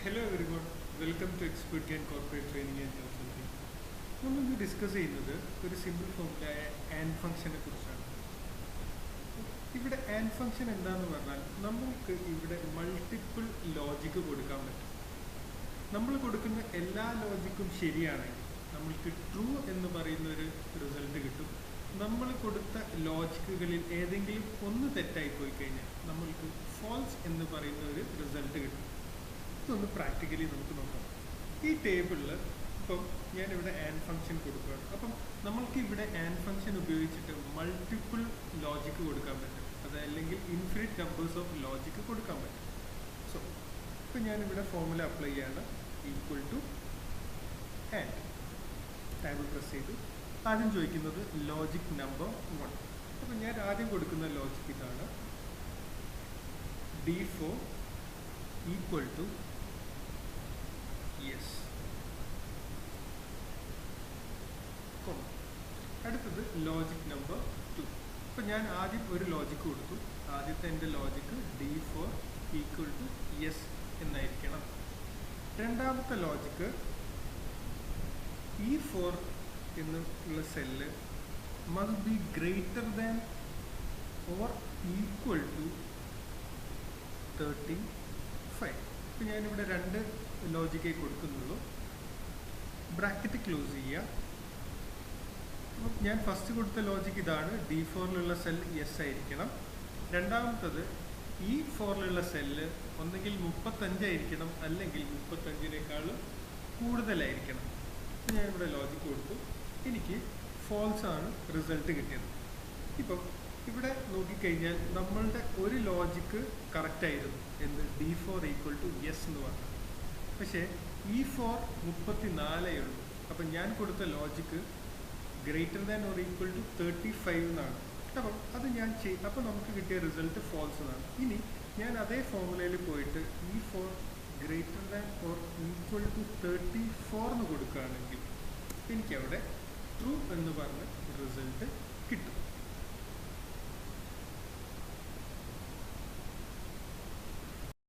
Hello everyone, welcome to Expert Gain Corporate Training and Consulting. നമ്മളിന്ന് discuss ചെയ്യുന്നത് ഒരു simple ഫോമിലായ and ഫംഗ്ഷനെ കുറിച്ചാണ്. ഇവിടെ ആൻഡ് ഫംഗ്ഷൻ എന്താണെന്ന് പറഞ്ഞാൽ നമ്മൾക്ക് ഇവിടെ മൾട്ടിപ്പിൾ ലോജിക്ക് കൊടുക്കാൻ പറ്റും. നമ്മൾ കൊടുക്കുന്ന എല്ലാ ലോജിക്കും ശരിയാണെങ്കിൽ നമ്മൾക്ക് ട്രൂ എന്ന് പറയുന്ന ഒരു റിസൾട്ട് കിട്ടും. നമ്മൾ കൊടുത്ത ലോജിക്കുകളിൽ ഏതെങ്കിലും ഒന്ന് തെറ്റായി പോയി കഴിഞ്ഞാൽ നമ്മൾക്ക് ഫാൾസ് എന്ന് പറയുന്ന ഒരു റിസൾട്ട് കിട്ടും. ഇതൊന്ന് പ്രാക്ടിക്കലി നമുക്ക് നോക്കാം. ഈ ടേബിളിൽ ഇപ്പം ഞാനിവിടെ ആൻഡ് ഫംഗ്ഷൻ കൊടുക്കുകയാണ്. അപ്പം നമ്മൾക്ക് ഇവിടെ ആൻഡ് ഫംഗ്ഷൻ ഉപയോഗിച്ചിട്ട് മൾട്ടിപ്പിൾ ലോജിക്ക് കൊടുക്കാൻ പറ്റും. അതല്ലെങ്കിൽ ഇൻഫിനിറ്റ് നമ്പേഴ്സ് ഓഫ് ലോജിക്ക് കൊടുക്കാൻ പറ്റും. സോ ഇപ്പം ഞാനിവിടെ ഫോർമുല അപ്ലൈ ചെയ്യാണ്. Equal two and table press ചെയ്തു. ആദ്യം ചോദിക്കുന്നത് ലോജിക് നമ്പർ 1. അപ്പം ഞാൻ ആദ്യം കൊടുക്കുന്ന ലോജിക്ക് ഇതാണ്. D4 equal to yes. അടുത്തത് ലോജിക് നമ്പർ 2. അപ്പം ഞാൻ ആദ്യം ഒരു ലോജിക്ക് കൊടുത്തു. ആദ്യത്തെ എൻ്റെ logic D4 equal to yes എന്നായിരിക്കണം. രണ്ടാമത്തെ ലോജിക്ക് E4 എന്നുള്ള cell must be greater than or equal to 35. ഇപ്പം ഞാനിവിടെ രണ്ട് ലോജിക്കേ കൊടുക്കുന്നുള്ളൂ. ബ്രാക്കറ്റ് ക്ലോസ് ചെയ്യുക. അപ്പം ഞാൻ ഫസ്റ്റ് കൊടുത്ത ലോജിക്ക് ഇതാണ്. D4ലുള്ള സെൽ യെസ് ആയിരിക്കണം. രണ്ടാമത്തത് E4ലുള്ള സെല്ല് ഒന്നെങ്കിൽ 35 ആയിരിക്കണം, അല്ലെങ്കിൽ 35നേക്കാളും കൂടുതലായിരിക്കണം. ഞാനിവിടെ ലോജിക്ക് കൊടുത്തു. എനിക്ക് ഫോൾസ് ആണ് റിസൾട്ട് കിട്ടിയത്. ഇപ്പം ഇവിടെ നോക്കിക്കഴിഞ്ഞാൽ നമ്മളുടെ ഒരു ലോജിക്ക് കറക്റ്റായിരുന്നു. എന്ത്? D4 ഈക്വൽ ടു യെസ് എന്ന് പറഞ്ഞു. പക്ഷേ E4 34 ഉള്ളൂ. അപ്പം ഞാൻ കൊടുത്ത logic greater than or equal to 35 എന്നാണ്. അപ്പം അത് ഞാൻ അപ്പം നമുക്ക് കിട്ടിയ റിസൾട്ട് ഫോൾസ് എന്നാണ്. ഇനി ഞാൻ അതേ ഫോർമുലയിൽ പോയിട്ട് E4 greater than or equal to 34 എന്ന് കൊടുക്കുകയാണെങ്കിൽ എനിക്കവിടെ ട്രൂ എന്ന് പറഞ്ഞ റിസൾട്ട് കിട്ടും.